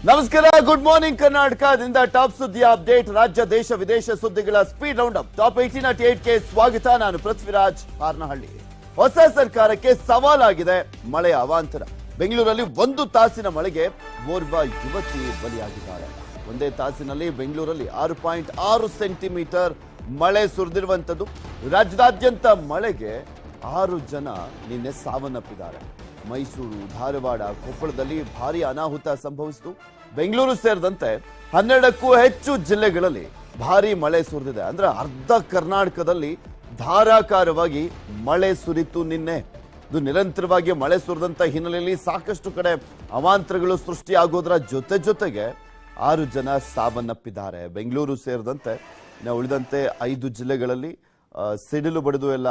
ನಮಸ್ಕಾರ, good morning ಕರ್ನಾಟಕದಿಂದ top ಸುದ್ದಿಯ ಅಪ್ಡೇಟ್. ರಾಜ್ಯ ದೇಶ ವಿದೇಶ ಸುದ್ದಿಗಳ ಸ್ಪೀಡ್ ರೌಂಡ್ ಅಪ್. ಟಾಪ್ 18 ಸ್ವಾಗತ. ನಾನು ಪೃಥ್ವಿರಾಜ್ ಹಾರ್ನಹಳ್ಳಿ. ಹೊಸ ಸರ್ಕಾರಕ್ಕೆ ಸವಾಲಾಗಿದೆ ಮಳೆಯ ಅವಾಂತರ. ಬೆಂಗಳೂರಲ್ಲಿ 1 ತಾಸಿನ ಮಳೆಗೆ ಓರ್ವ ಯುವತಿ ಬಲಿಯಾಗಿದ್ದಾರೆ. ಒಂದೇ ತಾಸಿನಲ್ಲಿ ಬೆಂಗಳೂರಲ್ಲಿ 6.6 ಸೆಂಟಿಮೀಟರ್ ಮಳೆ ಸುರಿದಿರುವಂತದ್ದು. ರಾಜ್ಯದಾದ್ಯಂತ ಮಳೆಗೆ 6 ಜನ ನಿನ್ನೆ ಸಾವನ್ನಪ್ಪಿದ್ದಾರೆ. ಮೈಸೂರು, ಧಾರವಾಡ, ಕೊಪ್ಪಳದಲ್ಲಿ ಭಾರಿ ಅನಾಹುತ ಸಂಭವಿಸಿತು. ಬೆಂಗಳೂರು ಸೇರಿದಂತೆ 12ಕ್ಕೂ ಹೆಚ್ಚು ಜಿಲ್ಲೆಗಳಲ್ಲಿ ಭಾರಿ ಮಳೆ ಸುರಿದಿದೆ. ಅಂದ್ರೆ ಅರ್ಧ ಕರ್ನಾಟಕದಲ್ಲಿ ಧಾರಾಕಾರವಾಗಿ ಮಳೆ ಸುರಿತು ನಿನ್ನೆ. ಇದು ನಿರಂತರವಾಗಿ ಮಳೆ ಸುರಿದಂತ ಹಿನ್ನೆಲೆಯಲ್ಲಿ ಸಾಕಷ್ಟು ಕಡೆ ಅವಾಂತರಗಳು ಸೃಷ್ಟಿಯಾಗೋದ್ರ ಜೊತೆಗೆ 6 ಜನ ಸಾವನ್ನಪ್ಪಿದ್ದಾರೆ. ಬೆಂಗಳೂರು ಸೇರಿದಂತೆ ಉಳಿದಂತೆ 5 ಜಿಲ್ಲೆಗಳಲ್ಲಿ ಸಿಡಿಲು ಬಡಿದು ಎಲ್ಲ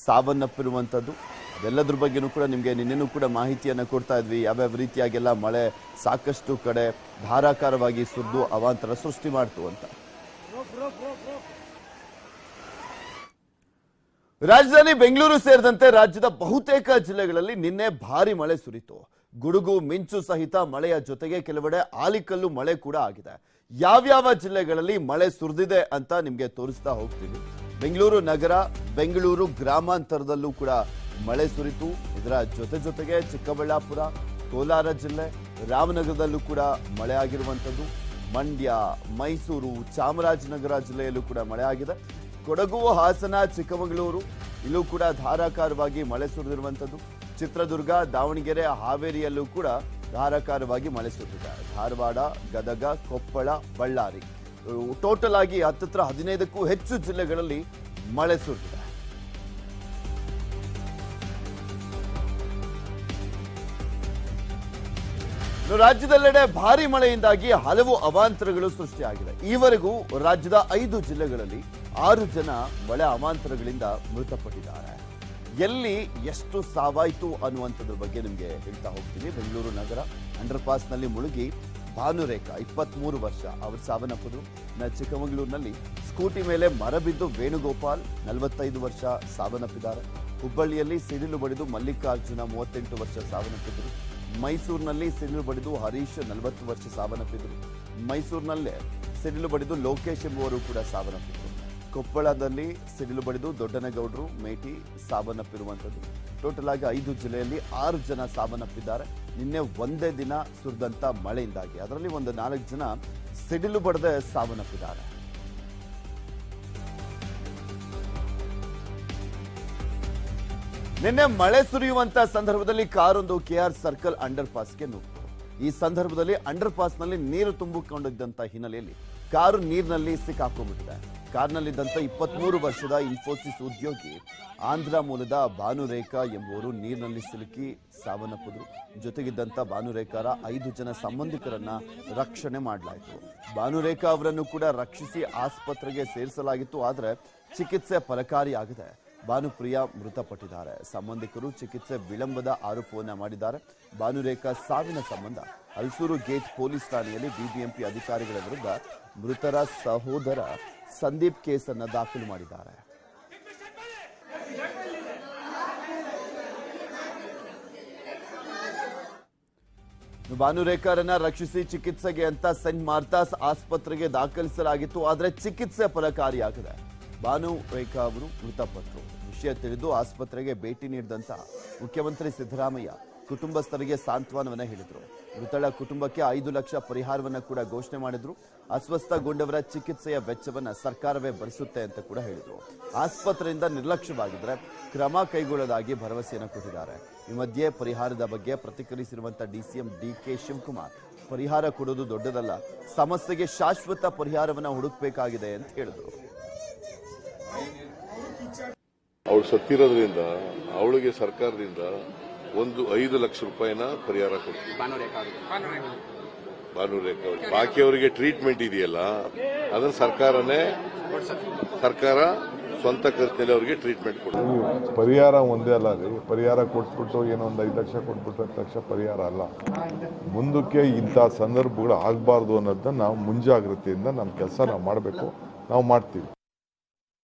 ಸಾವನ್ನಪ್ಪಿರುವಂಥದ್ದು. ಅದೆಲ್ಲದ್ರ ಬಗ್ಗೆನೂ ಕೂಡ ನಿಮಗೆ ನಿನ್ನೆನೂ ಕೂಡ ಮಾಹಿತಿಯನ್ನು ಕೊಡ್ತಾ ಇದ್ವಿ. ಯಾವ್ಯಾವ ರೀತಿಯಾಗೆಲ್ಲ ಮಳೆ ಸಾಕಷ್ಟು ಕಡೆ ಧಾರಾಕಾರವಾಗಿ ಸುರಿದು ಅವಾಂತರ ಸೃಷ್ಟಿ ಮಾಡ್ತು ಅಂತ. ರಾಜಧಾನಿ ಬೆಂಗಳೂರು ಸೇರಿದಂತೆ ರಾಜ್ಯದ ಬಹುತೇಕ ಜಿಲ್ಲೆಗಳಲ್ಲಿ ನಿನ್ನೆ ಭಾರಿ ಮಳೆ ಸುರಿತು. ಗುಡುಗು ಮಿಂಚು ಸಹಿತ ಮಳೆಯ ಜೊತೆಗೆ ಕೆಲವೆಡೆ ಆಲಿಕಲ್ಲು ಮಳೆ ಕೂಡ ಆಗಿದೆ. ಯಾವ್ಯಾವ ಜಿಲ್ಲೆಗಳಲ್ಲಿ ಮಳೆ ಸುರಿದಿದೆ ಅಂತ ನಿಮ್ಗೆ ತೋರಿಸ್ತಾ ಹೋಗ್ತೀವಿ. ಬೆಂಗಳೂರು ನಗರ, ಬೆಂಗಳೂರು ಗ್ರಾಮಾಂತರದಲ್ಲೂ ಕೂಡ ಮಳೆ ಸುರಿತು. ಇದರ ಜೊತೆಗೆ ಚಿಕ್ಕಬಳ್ಳಾಪುರ, ಕೋಲಾರ ಜಿಲ್ಲೆ, ರಾಮನಗರದಲ್ಲೂ ಕೂಡ ಮಳೆ ಆಗಿರುವಂಥದ್ದು. ಮಂಡ್ಯ, ಮೈಸೂರು, ಚಾಮರಾಜನಗರ ಜಿಲ್ಲೆಯಲ್ಲೂ ಕೂಡ ಮಳೆ ಆಗಿದೆ. ಕೊಡಗು, ಹಾಸನ, ಚಿಕ್ಕಮಗಳೂರು ಇಲ್ಲೂ ಕೂಡ ಧಾರಾಕಾರವಾಗಿ ಮಳೆ ಸುರಿದಿರುವಂಥದ್ದು. ಚಿತ್ರದುರ್ಗ, ದಾವಣಗೆರೆ, ಹಾವೇರಿಯಲ್ಲೂ ಕೂಡ ಧಾರಾಕಾರವಾಗಿ ಮಳೆ ಸುರಿದಿದೆ. ಧಾರವಾಡ, ಗದಗ, ಕೊಪ್ಪಳ, ಬಳ್ಳಾರಿ ಟೋಟಲ್ ಆಗಿ ಹತ್ತಿರ 15ಕ್ಕೂ ಹೆಚ್ಚು ಜಿಲ್ಲೆಗಳಲ್ಲಿ ಮಳೆ ಸುರಿದಿದೆ. ರಾಜ್ಯದೆಲ್ಲೆಡೆ ಭಾರಿ ಮಳೆಯಿಂದಾಗಿ ಹಲವು ಅವಾಂತರಗಳು ಸೃಷ್ಟಿಯಾಗಿದೆ. ಈವರೆಗೂ ರಾಜ್ಯದ 5 ಜಿಲ್ಲೆಗಳಲ್ಲಿ 6 ಜನ ಮಳೆ ಅವಾಂತರಗಳಿಂದ ಮೃತಪಟ್ಟಿದ್ದಾರೆ. ಎಲ್ಲಿ ಎಷ್ಟು ಸಾವಾಯಿತು ಅನ್ನುವಂಥದ್ರ ಬಗ್ಗೆ ನಿಮಗೆ ಹೇಳ್ತಾ ಹೋಗ್ತೀನಿ. ಬೆಂಗಳೂರು ನಗರ ಅಂಡರ್ ಪಾಸ್ನಲ್ಲಿ ಮುಳುಗಿ ಭಾನುರೇಖಾ 23 ವರ್ಷ ಅವರು ಸಾವನ್ನಪ್ಪಿದ್ರು. ಚಿಕ್ಕಮಗಳೂರಿನಲ್ಲಿ ಸ್ಕೂಟಿ ಮೇಲೆ ಮರ ಬಿದ್ದು ವೇಣುಗೋಪಾಲ್ 45 ವರ್ಷ ಸಾವನ್ನಪ್ಪಿದ್ದಾರೆ. ಹುಬ್ಬಳ್ಳಿಯಲ್ಲಿ ಸಿಡಿಲು ಬಡಿದು ಮಲ್ಲಿಕಾರ್ಜುನ 38 ವರ್ಷ ಸಾವನ್ನಪ್ಪಿದ್ರು. ಮೈಸೂರಿನಲ್ಲಿ ಸಿಡಿಲು ಬಡಿದು ಹರೀಶ್ 40 ವರ್ಷ ಸಾವನ್ನಪ್ಪಿದ್ರು. ಮೈಸೂರಿನಲ್ಲೇ ಸಿಡಿಲು ಬಡಿದು ಲೋಕೇಶ್ ಎಂಬುವರು ಕೂಡ ಸಾವನ್ನಪ್ಪಿದ್ರು. ಕೊಪ್ಪಳದಲ್ಲಿ ಸಿಡಿಲು ಬಡಿದು ದೊಡ್ಡನಗೌಡರು, ಮೇಟಿ ಸಾವನ್ನಪ್ಪಿರುವಂಥದ್ದು. ಟೋಟಲ್ ಆಗಿ 5 ಜಿಲ್ಲೆಯಲ್ಲಿ 6 ಜನ ಸಾವನ್ನಪ್ಪಿದ್ದಾರೆ. ನಿನ್ನೆ ಒಂದೇ ದಿನ ಸುರಿದಂತ ಮಳೆಯಿಂದಾಗಿ. ಅದರಲ್ಲಿ ಒಂದು 4 ಜನ ಸಿಡಿಲು ಬಡದೆ ಸಾವನ್ನಪ್ಪಿದ್ದಾರೆ. ನಿನ್ನೆ ಮಳೆ ಸುರಿಯುವಂತ ಸಂದರ್ಭದಲ್ಲಿ ಕಾರೊಂದು ಕೆಆರ್ ಸರ್ಕಲ್ ಅಂಡರ್ ಪಾಸ್ಗೆ ನುಗ್ಗಿತು. ಈ ಸಂದರ್ಭದಲ್ಲಿ ಅಂಡರ್ ಪಾಸ್ನಲ್ಲಿ ನೀರು ತುಂಬಿಕೊಂಡಿದ್ದಂತ ಹಿನ್ನೆಲೆಯಲ್ಲಿ ಕಾರು ನೀರಿನಲ್ಲಿ ಸಿಕ್ಕಾಕೊಂಡ್ಬಿಟ್ಟಿದೆ. ಕಾರ್ನಲ್ಲಿದ್ದಂತ 23 ವರ್ಷದ ಇನ್ಫೋಸಿಸ್ ಉದ್ಯೋಗಿ ಆಂಧ್ರ ಮೂಲದ ಭಾನುರೇಖಾ ಎಂಬುವರು ನೀರಿನಲ್ಲಿ ಸಿಲುಕಿ ಸಾವನ್ನಪ್ಪಿದ್ರು. ಜೊತೆಗಿದ್ದಂತ ಭಾನುರೇಖಾರ 5 ಜನ ಸಂಬಂಧಿಕರನ್ನ ರಕ್ಷಣೆ ಮಾಡಲಾಯಿತು. ಭಾನುರೇಖಾ ಅವರನ್ನು ಕೂಡ ರಕ್ಷಿಸಿ ಆಸ್ಪತ್ರೆಗೆ ಸೇರಿಸಲಾಗಿತ್ತು. ಆದರೆ ಚಿಕಿತ್ಸೆ ಫಲಕಾರಿಯಾಗಿದೆ. ಭಾನುಪ್ರಿಯಾ ಮೃತಪಟ್ಟಿದ್ದಾರೆ. ಸಂಬಂಧಿಕರು ಚಿಕಿತ್ಸೆ ವಿಳಂಬದ ಆರೋಪವನ್ನ ಮಾಡಿದ್ದಾರೆ. ಭಾನುರೇಖಾ ಸಾವಿನ ಸಂಬಂಧ ಹಲಸೂರು ಗೇಟ್ ಪೊಲೀಸ್ ಠಾಣೆಯಲ್ಲಿ ಬಿಬಿಎಂಪಿ ಅಧಿಕಾರಿಗಳ ವಿರುದ್ಧ ಮೃತರ ಸಹೋದರ ಸಂದೀಪ್ ಕೇಸನ್ನು ದಾಖಲು ಮಾಡಿದ್ದಾರೆ. ಭಾನುರೇಖಾರನ್ನ ರಕ್ಷಿಸಿ ಚಿಕಿತ್ಸೆಗೆ ಅಂತ ಸೆಂಟ್ ಮಾರ್ಥಾಸ್ ಆಸ್ಪತ್ರೆಗೆ ದಾಖಲಿಸಲಾಗಿತ್ತು. ಆದರೆ ಚಿಕಿತ್ಸೆ ಫಲಕಾರಿಯಾಗಿದೆ. ಭಾನುರೇಖಾ ಅವರು ಮೃತಪಟ್ಟರು. ವಿಷಯ ತಿಳಿದು ಆಸ್ಪತ್ರೆಗೆ ಭೇಟಿ ನೀಡಿದಂತ ಮುಖ್ಯಮಂತ್ರಿ ಸಿದ್ದರಾಮಯ್ಯ ಕುಟುಂಬಸ್ಥರಿಗೆ ಸಾಂತ್ವನವನ್ನ ಹೇಳಿದ್ರು. ಮೃತಳ ಕುಟುಂಬಕ್ಕೆ 5 ಲಕ್ಷ ಪರಿಹಾರವನ್ನ ಕೂಡ ಘೋಷಣೆ ಮಾಡಿದ್ರು. ಅಸ್ವಸ್ಥಗೊಂಡವರ ಚಿಕಿತ್ಸೆಯ ವೆಚ್ಚವನ್ನ ಸರ್ಕಾರವೇ ಭರಿಸುತ್ತೆ ಅಂತ ಕೂಡ ಹೇಳಿದ್ರು. ಆಸ್ಪತ್ರೆಯಿಂದ ನಿರ್ಲಕ್ಷ್ಯವಾಗಿದ್ರೆ ಕ್ರಮ ಕೈಗೊಳ್ಳೋದಾಗಿ ಭರವಸೆಯನ್ನು ಕೊಟ್ಟಿದ್ದಾರೆ. ಈ ಮಧ್ಯೆ ಪರಿಹಾರದ ಬಗ್ಗೆ ಪ್ರತಿಕ್ರಿಯಿಸಿರುವಂತಹ ಡಿಸಿಎಂ ಡಿಕೆ ಶಿವಕುಮಾರ್, ಪರಿಹಾರ ಕೊಡೋದು ದೊಡ್ಡದಲ್ಲ, ಸಮಸ್ಯೆಗೆ ಶಾಶ್ವತ ಪರಿಹಾರವನ್ನ ಹುಡುಕಬೇಕಾಗಿದೆ ಅಂತ ಹೇಳಿದ್ರು. ಅವಳು ಸತ್ತಿರೋದ್ರಿಂದ ಅವಳಿಗೆ ಸರ್ಕಾರದಿಂದ 5 ಲಕ್ಷ ರೂಪಾಯಿನ ಪರಿಹಾರ ಕೊಡ್ತೀವಿ. ಭಾನುರೇಖಾ ಬಾಕಿಯವರಿಗೆ ಟ್ರೀಟ್ಮೆಂಟ್ ಇದೆಯಲ್ಲ ಅದನ್ನ ಸರ್ಕಾರ ಸ್ವಂತ ಖರ್ಚಿನಲ್ಲಿ ಅವರಿಗೆ ಟ್ರೀಟ್ಮೆಂಟ್ ಕೊಡ್ತೀವಿ. ಪರಿಹಾರ ಒಂದೇ ಅಲ್ಲ ರೀ. ಪರಿಹಾರ ಕೊಟ್ಬಿಟ್ಟು ಏನೋ ಒಂದು 5 ಲಕ್ಷ ಕೊಟ್ಬಿಟ್ಟು 10 ಲಕ್ಷ ಪರಿಹಾರ ಅಲ್ಲ. ಮುಂದಕ್ಕೆ ಇಂಥ ಸಂದರ್ಭಗಳು ಆಗಬಾರ್ದು ಅನ್ನೋದನ್ನ ನಾವು ಮುಂಜಾಗ್ರತೆಯಿಂದ ನಮ್ಮ ಕೆಲಸ ನಾವು ಮಾಡಬೇಕು. ನಾವು ಮಾಡ್ತೀವಿ.